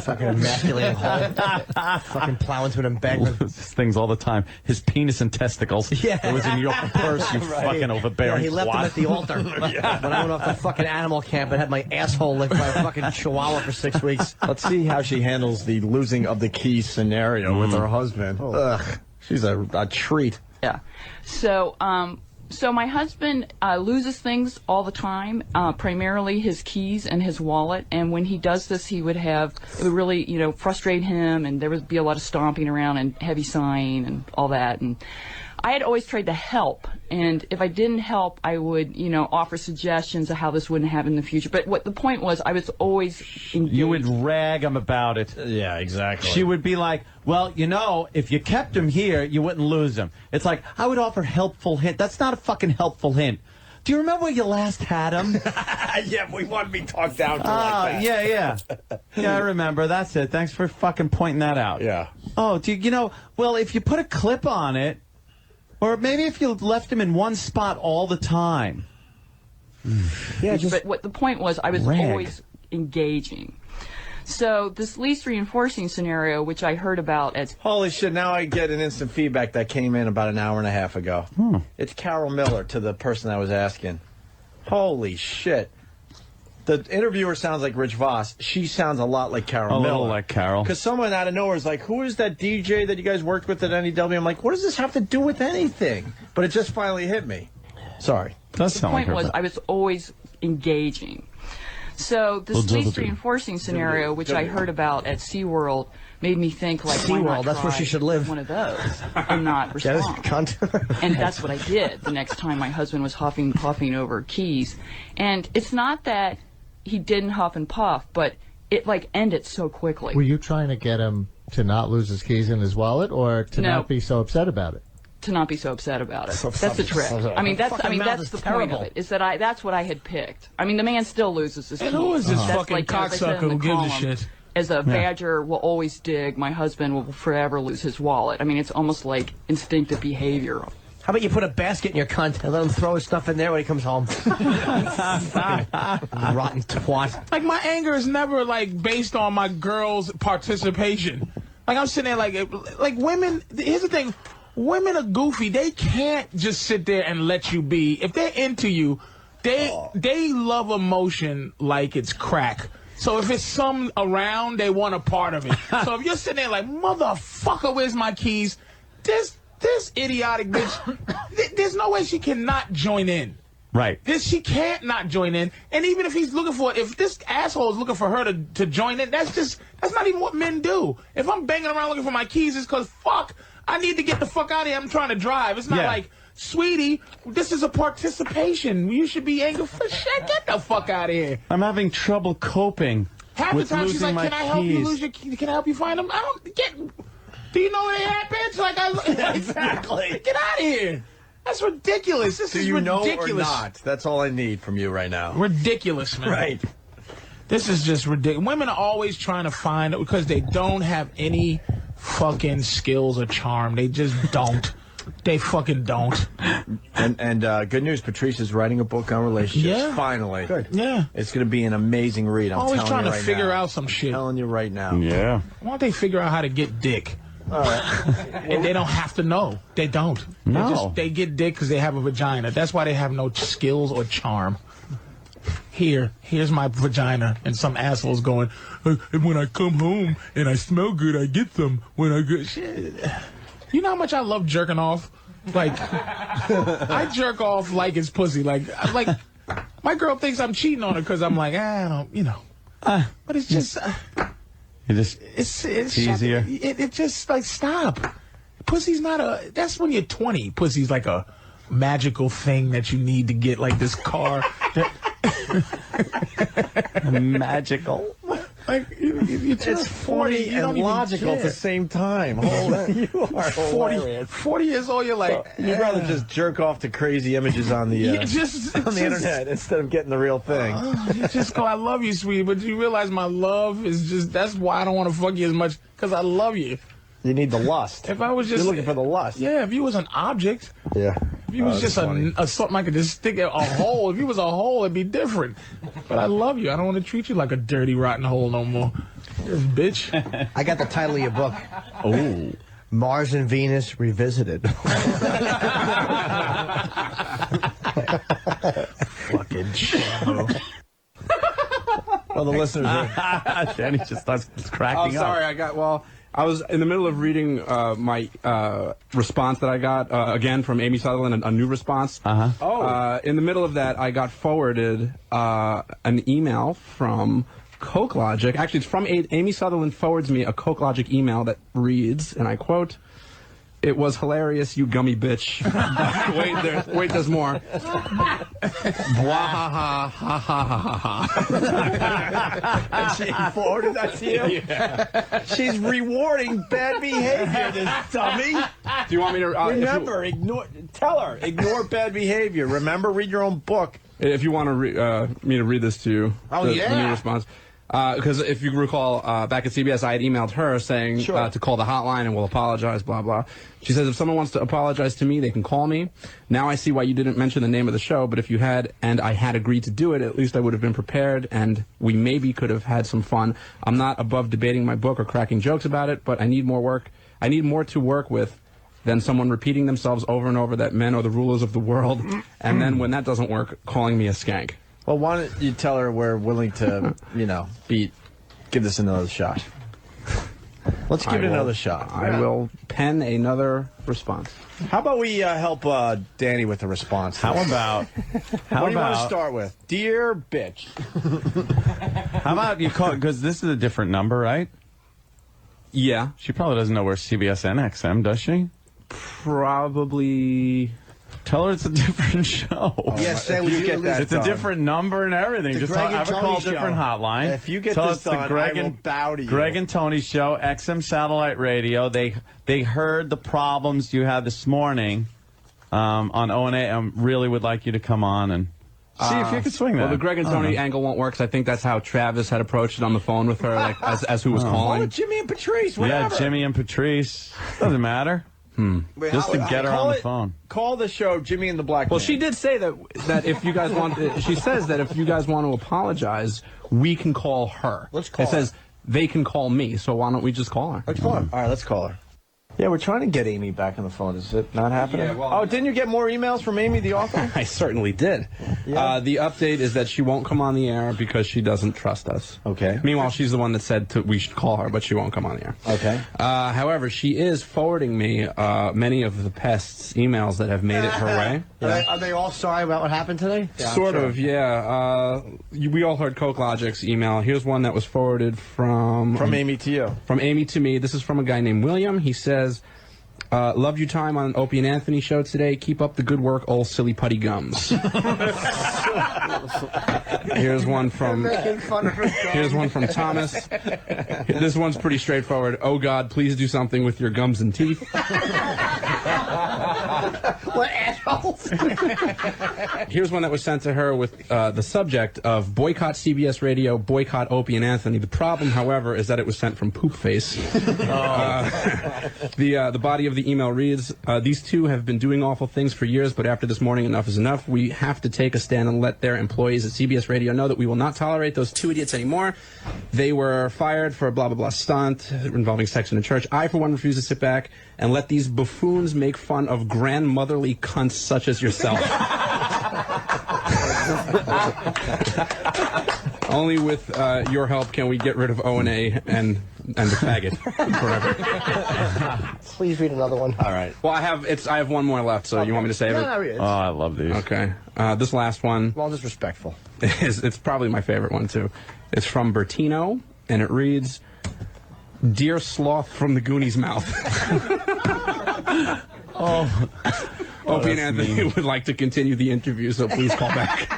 Fucking emasculating hole. Fucking plow into an embankment. Loses things all the time. His penis and testicles. Yeah. It was in your purse, you fucking overbearing He left them twat. at the altar. When I went off to fucking animal camp and had my asshole licked by a fucking chihuahua for 6 weeks. Let's see how she handles the losing of the keys scenario with her husband. Ugh. She's a treat. Yeah. So my husband loses things all the time, primarily his keys and his wallet. And when he does this, it would really, frustrate him, and there would be a lot of stomping around and heavy sighing and all that. And I had always tried to help, and if I didn't help, I would, offer suggestions of how this wouldn't happen in the future. But what the point was, I was always engaged. You would rag him about it. Yeah, exactly. She would be like, well, if you kept him here, you wouldn't lose him. It's like, I would offer helpful hint. That's not a fucking helpful hint. Do you remember where you last had him? Yeah, we want to be talked down to like that. Yeah. Yeah, I remember. That's it. Thanks for fucking pointing that out. Yeah. Oh, well, if you put a clip on it, or maybe if you left him in one spot all the time. Yeah, but what the point was, I was always engaging. So this least reinforcing scenario, which I heard about at... Holy shit, now I get an instant feedback that came in about an hour and a half ago. It's Carol Miller to the person I was asking. Holy shit. The interviewer sounds like Rich Voss. She sounds a lot like Carol Miller. A little like Carol. Because someone out of nowhere is like, who is that DJ that you guys worked with at NEW? I'm like, what does this have to do with anything? But it just finally hit me. Sorry. Does The sound point like her. was, I was always engaging. So this least reinforcing scenario, which I heard about at SeaWorld, made me think, like, why not SeaWorld, that's where try she should live. one of those and not respond. And that's what I did the next time my husband was puffing over keys. And it's not that he didn't huff and puff, but it, ended so quickly. Were you trying to get him to not lose his keys in his wallet, or to No. not be so upset about it? to not be so upset about it. That's the trick. I mean, that's the point of it. Is that that's what I had picked. I mean, the man still loses his keys. And who is this That's fucking like, cocksucker who gives a shit? As a badger will always dig, my husband will forever lose his wallet. I mean, it's almost like instinctive behavior. How about you put a basket in your cunt and let him throw his stuff in there when he comes home? Rotten twat. Like, my anger is never, like, based on my girl's participation. Like, I'm sitting there like women, here's the thing, women are goofy. They can't just sit there and let you be. If they're into you, they love emotion like it's crack. So if it's some around, they want a part of it. So if you're sitting there like, motherfucker, where's my keys? This idiotic bitch, there's no way she cannot join in. Right. She can't not join in. And even if he's looking for, if this asshole is looking for her to join in, that's not even what men do. If I'm banging around looking for my keys, it's because, fuck, I need to get the fuck out of here. I'm trying to drive. It's not like, sweetie, this is a participation. You should be angry for shit. Get the fuck out of here. I'm having trouble coping Half with the time she's losing like, my can I help you keys. lose your keys? Can I help you find them? I don't get. Do you know where they at, bitch? Like, Exactly. Get out of here. That's ridiculous. This is ridiculous. Do you know or not? That's all I need from you right now. Ridiculous, man. Right. This is just ridiculous. Women are always trying to find it because they don't have any fucking skills or charm. They just don't. They fucking don't. And good news, Patrice is writing a book on relationships. Yeah. Finally. Good. Yeah. It's going to be an amazing read. I'm always telling trying you to right figure now. out some shit. I'm telling you right now. Yeah. Why don't they figure out how to get dick? And they don't have to know. They don't. No. They get dick because they have a vagina. That's why they have no skills or charm. Here's my vagina, and some asshole's going, and when I come home and I smell good, I get some. When I get shit. You know how much I love jerking off? Like, I jerk off like it's pussy. Like my girl thinks I'm cheating on her because I'm like, I don't, you know. But it's just. It's easier. It just, like, stop. Pussy's not that's when you're 20. Pussy's like a magical thing that you need to get, like this car. Magical. Like, you turn It's 40 funny and logical at the same time. You are 40 years old, you're like... You'd rather just jerk off to crazy images on the internet instead of getting the real thing. You just go, I love you, sweetie, but you realize my love is just... That's why I don't want to fuck you as much, because I love you. You need the lust. If I was just... You're looking for the lust. Yeah, if you was an object... Yeah. If you was just something I could just stick a hole, if you was a hole, it'd be different. But I love you. I don't want to treat you like a dirty, rotten hole no more. Bitch. I got the title of your book. Oh. Mars and Venus Revisited. Fucking shit. Well, the listeners are... Danny just starts cracking up. Oh, sorry. I was in the middle of reading my response that I got, again, from Amy Sutherland, a new response. In the middle of that, I got forwarded an email from Coke Logic. Actually, it's from Amy Sutherland forwards me a Coke Logic email that reads, and I quote, "It was hilarious, you gummy bitch." Wait, there's more. And she forwarded that to you? Yeah. She's rewarding bad behavior, this dummy. Do you want me to... Remember, tell her, ignore bad behavior. Remember, read your own book. If you want to me to read this to you. Oh, the yeah. new response. Because if you recall, back at CBS, I had emailed her saying to call the hotline and we'll apologize, blah, blah. She says, if someone wants to apologize to me, they can call me. Now I see why you didn't mention the name of the show, but if you had and I had agreed to do it, at least I would have been prepared and we maybe could have had some fun. I'm not above debating my book or cracking jokes about it, but I need more work. I need more to work with than someone repeating themselves over and over that men are the rulers of the world, and then when that doesn't work, calling me a skank. Well, why don't you tell her we're willing to, give this another shot. Let's give it another shot. I will pen another response. How about we help Danny with the response? How about... What do you want to start with? Dear bitch. How about you call... Because this is a different number, right? Yeah. She probably doesn't know where CBS NXM, does she? Probably... Tell her it's a different show. Yes, say we get that. It's a different number and everything. The Just Greg and have her Tony call a show. different hotline. If you get Tell this us the done, Greg I will and bow to you. Greg and Tony show, XM Satellite Radio. They heard the problems you had this morning on O&A and really would like you to come on and see if you can swing that. Well, the Greg and Tony angle won't work, 'cause I think that's how Travis had approached it on the phone with her, like, as who was calling. Oh, Jimmy and Patrice, whatever. Yeah, Jimmy and Patrice. Doesn't matter. Wait, Just to get her on the phone. Call the show Jimmy and the Black Well, Man. she did say that if you guys want, she says that if you guys want to apologize, we can call her. Let's call It says they can call me, so why don't we just call her? Let's call her. All right, let's call her. Yeah, we're trying to get Amy back on the phone. Is it not happening? Yeah, well- oh, didn't you get more emails from Amy, the author? I certainly did. The update is that she won't come on the air because she doesn't trust us. Okay. Meanwhile, she's the one that said we should call her, but she won't come on the air. Okay. However, she is forwarding me many of the pests' emails that have made it her way. Are they all sorry about what happened today? Sort of, yeah. We all heard Coke Logic's email. Here's one that was forwarded from Amy to you. From Amy to me. This is from a guy named William. He says, loved your time on Opie and Anthony show today. Keep up the good work, old silly putty gums. Here's one from Thomas. This one's pretty straightforward. Oh God, please do something with your gums and teeth. What assholes? Here's one that was sent to her with the subject of boycott CBS Radio, boycott Opie and Anthony. The problem, however, is that it was sent from Poop Face. The body of the email reads, these two have been doing awful things for years, but after this morning, enough is enough. We have to take a stand and let their employees at CBS Radio know that we will not tolerate those two idiots anymore. They were fired for a blah, blah, blah stunt involving sex in a church. I, for one, refuse to sit back and let these buffoons make fun of grandmotherly cunts such as yourself. Only with your help can we get rid of O&A and the faggot forever. Please read another one. All right. Well, I have one more left, so you want me to save it? No, Oh, I love these. Okay. This last one. Well, disrespectful. It's probably my favorite one, too. It's from Bertino, and it reads, Dear Sloth from the Goonies' Mouth. Opie and Anthony would like to continue the interview, so please call back.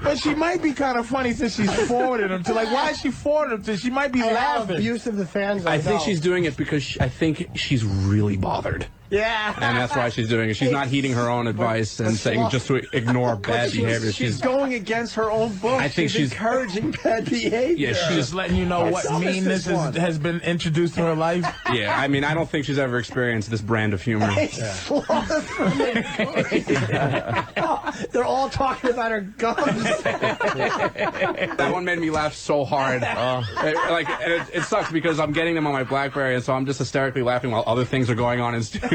But she might be kind of funny since she's forwarded them to. Like, why is she forwarding them to? She might be laughing. Abusive the fans. I think she's doing it because I think she's really bothered. Yeah. And that's why she's doing it. She's not heeding her own advice and saying just to ignore bad behavior. She's going against her own book. I think she's encouraging bad behavior. Yeah, She's just letting you know what meanness has been introduced to her life. Yeah, I mean, I don't think she's ever experienced this brand of humor. They're all talking about her gums. That one made me laugh so hard. It sucks because I'm getting them on my BlackBerry, and so I'm just hysterically laughing while other things are going on in studio.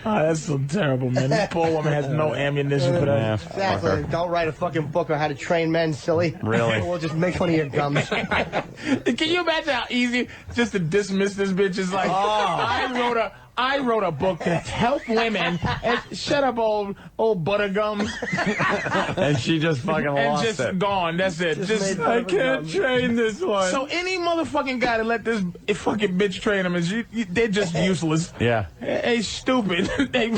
That's so terrible, man. This poor woman has no ammunition for that. Exactly. Don't write a fucking book on how to train men, silly. Really? We'll just make fun of your gums. Can you imagine how easy just to dismiss this bitch is like, I wrote a book to help women. And shut up, old buttergums. And she just fucking And lost just it. gone. That's it. Just I can't train this one. So any motherfucking guy to let this fucking bitch train them is they're just useless. Yeah. Hey, stupid. they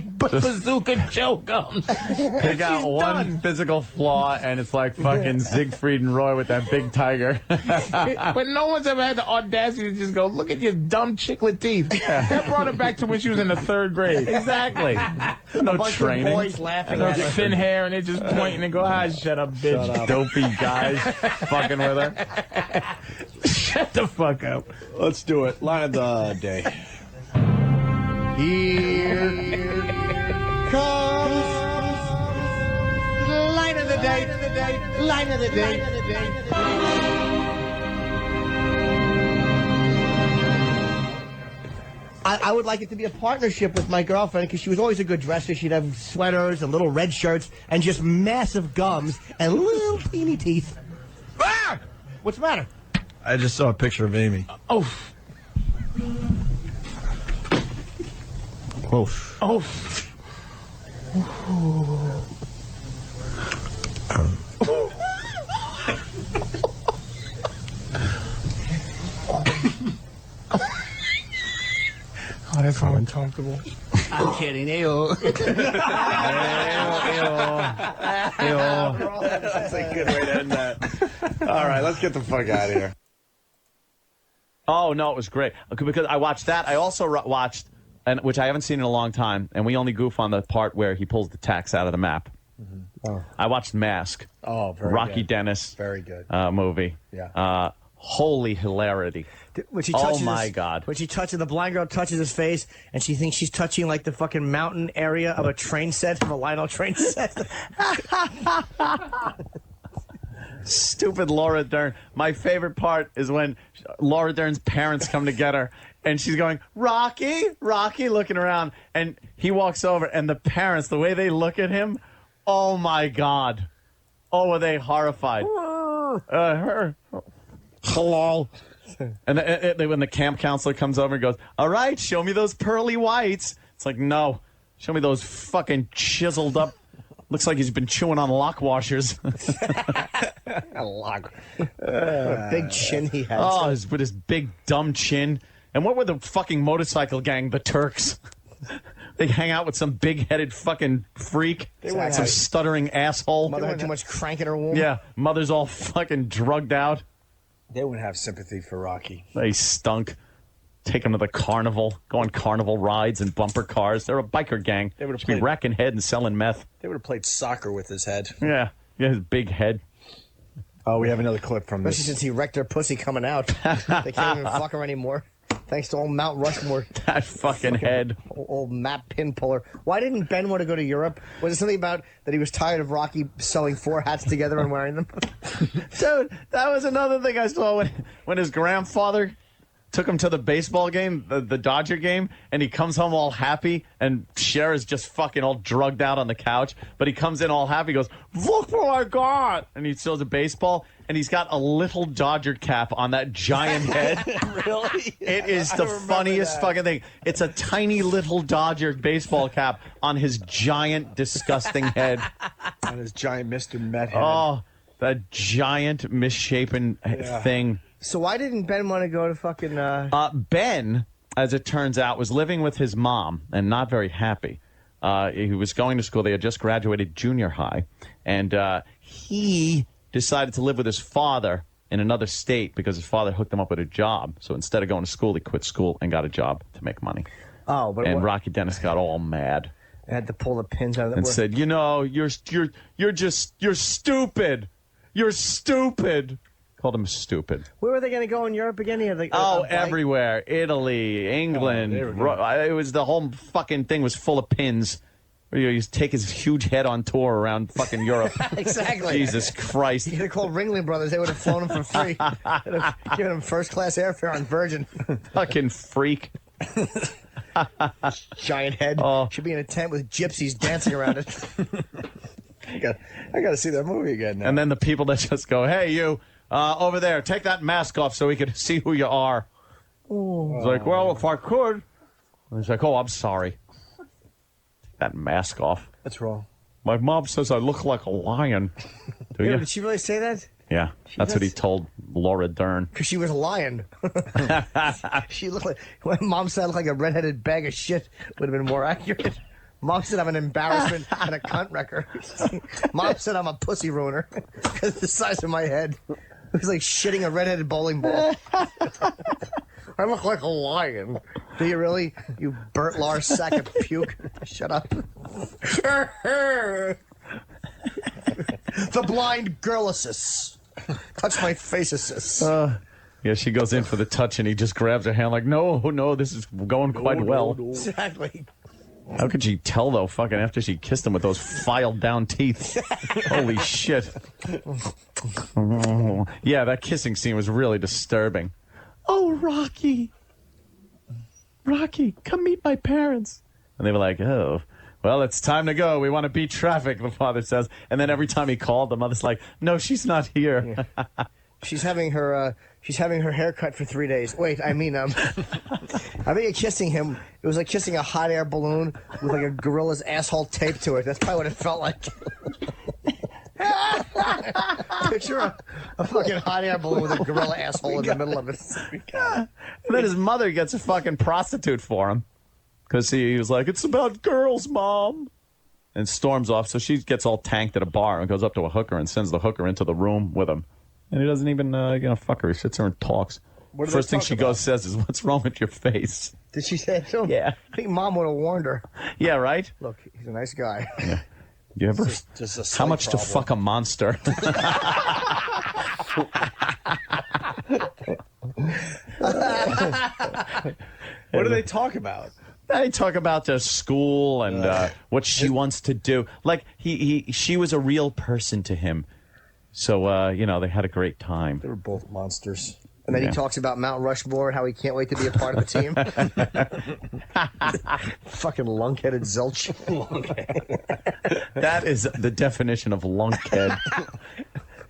bazooka Joe gums. Pick out one physical flaw, and it's like fucking Siegfried and Roy with that big tiger. But no one's ever had the audacity to just go, look at your dumb chiclet teeth. That brought her back to when she was in the 3rd grade. Exactly. No A bunch training. of boys laughing Her at her. thin hair, and they just pointing and go, shut up, bitch. Shut up. Dopey guys fucking with her. Shut the fuck up. Let's do it. Line of the day. Here comes the line of the day. Line of the day. I would like it to be a partnership with my girlfriend because she was always a good dresser. She'd have sweaters and little red shirts and just massive gums and little teeny teeth. Ah! What's the matter? I just saw a picture of Amy. Oh. Oh. that's uncomfortable. I'm kidding. Ew. That's a good way to end that. All right, let's get the fuck out of here. Oh, no, it was great. Because I watched that. I also watched, which I haven't seen in a long time, and we only goof on the part where he pulls the tax out of the map. Mm-hmm. Oh. I watched Mask. Oh, very Rocky good. Dennis. Very good. Movie. Yeah. Holy hilarity. When she touches my God. When the blind girl touches his face, and she thinks she's touching like the fucking mountain area of a train set, of a Lionel train set. Stupid Laura Dern. My favorite part is when Laura Dern's parents come to get her, and she's going, Rocky, Rocky, looking around, and he walks over, and the parents, the way they look at him, oh my God. Oh, were they horrified. Hello. And when the camp counselor comes over and goes, all right, show me those pearly whites. It's like, no, show me those fucking chiseled up. Looks like he's been chewing on lock washers. A lock. What a big chin he has. Oh, with his big dumb chin. And what were the fucking motorcycle gang, the Turks? They hang out with some big-headed fucking freak. Some stuttering asshole. Mother had too much crank in her womb. Yeah, mother's all fucking drugged out. They wouldn't have sympathy for Rocky. They stunk. Take him to the carnival, go on carnival rides and bumper cars. They're a biker gang. They would have Should be racking head and selling meth. They would have played soccer with his head. Yeah, his big head. Oh, we have another clip from this. Especially since he wrecked her pussy coming out. They can't even fuck her anymore. Thanks to old Mount Rushmore. That fucking head. Old map pin puller. Why didn't Ben want to go to Europe? Was it something about that he was tired of Rocky sewing 4 hats together and wearing them? Dude, that was another thing I saw when his grandfather took him to the baseball game, the Dodger game, and he comes home all happy, and Cher is just fucking all drugged out on the couch, but he comes in all happy, goes, look what I got! And he throws a baseball, and he's got a little Dodger cap on that giant head. Really? It is the funniest fucking thing. It's a tiny little Dodger baseball cap on his giant, disgusting head. On his giant Mr. Met head. Oh, that giant, misshapen thing. So why didn't Ben want to go to fucking... Ben, as it turns out, was living with his mom and not very happy. He was going to school. They had just graduated junior high. And he decided to live with his father in another state because his father hooked him up with a job. So instead of going to school, he quit school and got a job to make money. Oh, but and Rocky Dennis got all mad. I had to pull the pins out of the... And said, you know, you're stupid. You're stupid. Called him stupid. Where were they going to go in Europe again? He had like, everywhere. Italy, England. It was the whole fucking thing was full of pins. You take his huge head on tour around fucking Europe. Exactly. Jesus Christ. You could have called Ringling Brothers. They would have flown him for free. They'd have given him first-class airfare on Virgin. Fucking freak. Giant head. Should be in a tent with gypsies dancing around it. I got to see that movie again now. And then the people that just go, hey, you, over there, take that mask off so we can see who you are. It's like, well, if I could. And he's like, oh, I'm sorry. Take that mask off. What's wrong? My mom says I look like a lion. Do you? Did she really say that? Yeah, that's what he told Laura Dern. Because she was a lion. She looked like... When Mom said I looked like a redheaded bag of shit would have been more accurate. Mom said I'm an embarrassment and a cunt wrecker. Mom said I'm a pussy ruiner because the size of my head. It was like shitting a redheaded bowling ball. I look like a lion. Do you really? You Bert Lars sack of puke. Shut up. The blind girl-assist. Touch my face-assist. Yeah, she goes in for the touch, and he just grabs her hand like, no, this is going quite well. No. Exactly. How could she tell, though, fucking after she kissed him with those filed-down teeth? Holy shit. Yeah, that kissing scene was really disturbing. Oh, Rocky, come meet my parents. And they were like, oh, well, it's time to go. We want to beat traffic, the father says. And then every time he called, the mother's like, no, she's not here. Yeah. She's having her hair cut for 3 days. Wait, I mean, I think kissing him, it was like kissing a hot air balloon with like a gorilla's asshole taped to it. That's probably what it felt like. Picture a fucking hot air balloon with a gorilla asshole in the middle of it. And then his mother gets a fucking prostitute for him. Because he was like, it's about girls, Mom. And storms off. So she gets all tanked at a bar and goes up to a hooker and sends the hooker into the room with him. And he doesn't even, fuck her. He sits there and talks. First thing she goes says is, what's wrong with your face? Did she say it to him? Yeah. I think Mom would have warned her. Yeah, right? Look, he's a nice guy. Yeah. You ever? Just a how much problem. to fuck a monster? What do they talk about? They talk about their school and what she wants to do. Like she was a real person to him. So they had a great time. They were both monsters. And then he talks about Mount Rushmore, how he can't wait to be a part of the team. Fucking lunk-headed zilch. That is the definition of lunkhead.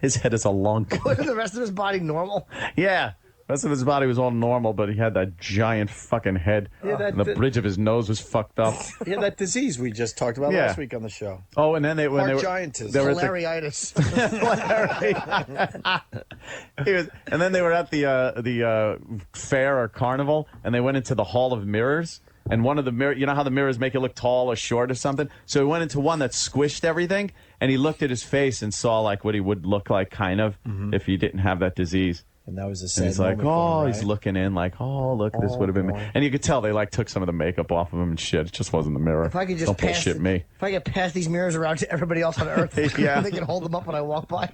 His head is a lunk. Wasn't the rest of his body normal? Yeah. The rest of his body was all normal, but he had that giant fucking head. Yeah, and the bridge of his nose was fucked up. Yeah, that disease we just talked about last week on the show. Oh, and then they were giantism. Hilariitis. And then they were at the fair or carnival, and they went into the Hall of Mirrors. And one of the mirrors, you know how the mirrors make you look tall or short or something? So he went into one that squished everything, and he looked at his face and saw like what he would look like, kind of, if he didn't have that disease. And that was the sad And he's like, moment for him, right? he's looking in like, look, this would have been me. And you could tell they like took some of the makeup off of him and shit. It just wasn't the mirror. If I could just Don't pass bullshit me. If I could pass these mirrors around to everybody else on Earth, Yeah. they can hold them up when I walk by.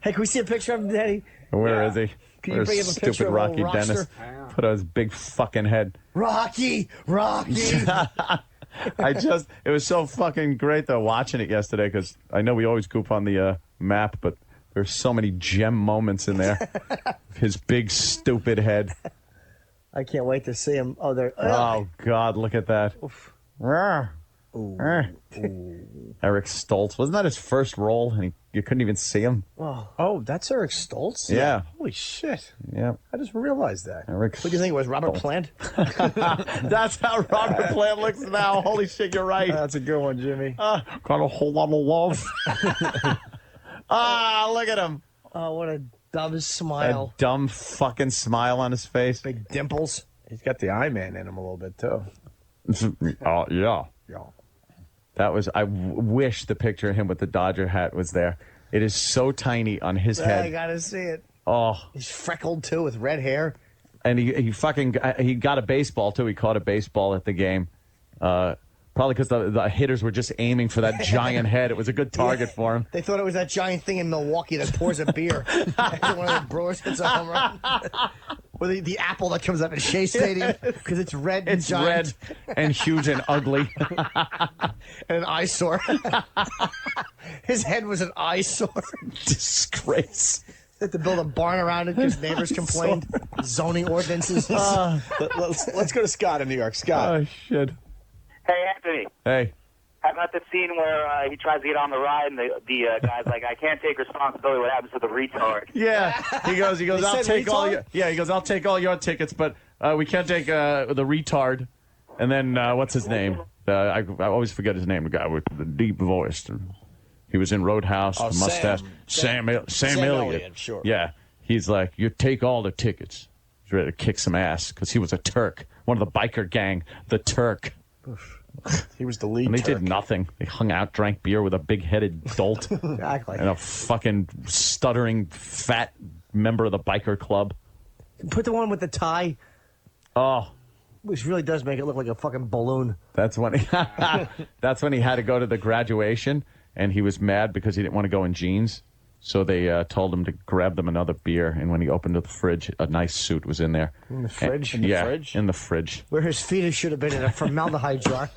Hey, can we see a picture of him, Daddy? Where is he? Can you Where's bring up a picture stupid of Rocky old Dennis? Rockster? Put on his big fucking head. Rocky! It was so fucking great though watching it yesterday because I know we always goof on the map, but there's so many gem moments in there. His big stupid head. I can't wait to see him. Oh, there. Oh God, look at that. Eric Stoltz. Wasn't that his first role? And you couldn't even see him. Oh, that's Eric Stoltz? Yeah. Holy shit. Yeah. I just realized that. Eric. What do you think it was, Robert Plant? That's how Robert Plant looks now. Holy shit, you're right. That's a good one, Jimmy. Got a whole lot of love. Look at him. Oh, what a dumb smile. A dumb fucking smile on his face. Big dimples. He's got the Eye-Man in him a little bit, too. Oh, yeah. Yeah. That was, wish the picture of him with the Dodger hat was there. It is so tiny on his head. I gotta see it. Oh. He's freckled, too, with red hair. And he got a baseball, too. He caught a baseball at the game. Probably because the hitters were just aiming for that giant head. It was a good target for him. They thought it was that giant thing in Milwaukee that pours a beer. After one of the Brewers hits a home run. Or the apple that comes up at Shea Stadium because it's red and It's giant. red and huge and ugly. And an eyesore. His head was an eyesore. Disgrace. They had to build a barn around it because neighbors complained. Zoning ordinances. Let's go to Scott in New York. Scott. Oh, shit. Hey, Anthony. Hey. How about the scene where he tries to get on the ride and the guy's like, I can't take responsibility. What happens to the retard? Yeah. He goes, I'll take all your, I'll take all your tickets, but we can't take the retard. And then, what's his name? I always forget his name, the guy with the deep voice. He was in Roadhouse, the mustache. Sam Elliott. Sure. Yeah. He's like, you take all the tickets. He's ready to kick some ass because he was a Turk. One of the biker gang, the Turk. He was the lead. And they Turk. did nothing. They hung out, drank beer with a big-headed dolt. Exactly. And a fucking stuttering, fat member of the biker club. Put the one with the tie. Oh. Which really does make it look like a fucking balloon. That's when he had to go to the graduation, and he was mad because he didn't want to go in jeans. So they told him to grab them another beer, and when he opened the fridge, a nice suit was in there. In the fridge? In the fridge. Where his fetus should have been in a formaldehyde jar.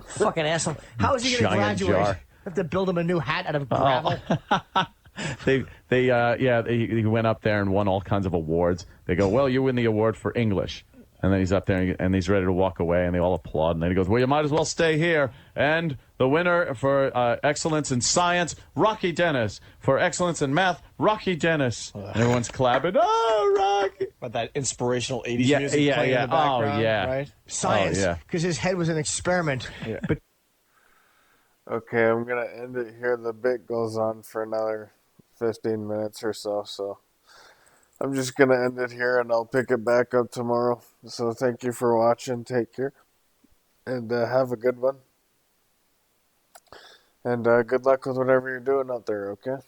Fucking asshole. How is he going to Giant graduate? jar. Have to build him a new hat out of gravel. He went up there and won all kinds of awards. They go, well, you win the award for English. And then he's up there and he's ready to walk away, and they all applaud. And then he goes, well, you might as well stay here. And the winner for excellence in science, Rocky Dennis. For excellence in math, Rocky Dennis. And everyone's clapping. Oh, Rocky. But that inspirational 80s music playing in the background, Oh, yeah. right? Science. Oh, yeah. Because his head was an experiment. Yeah. But Okay, I'm going to end it here. The bit goes on for another 15 minutes or so. I'm just going to end it here, and I'll pick it back up tomorrow. So thank you for watching. Take care. And have a good one. And good luck with whatever you're doing out there, okay?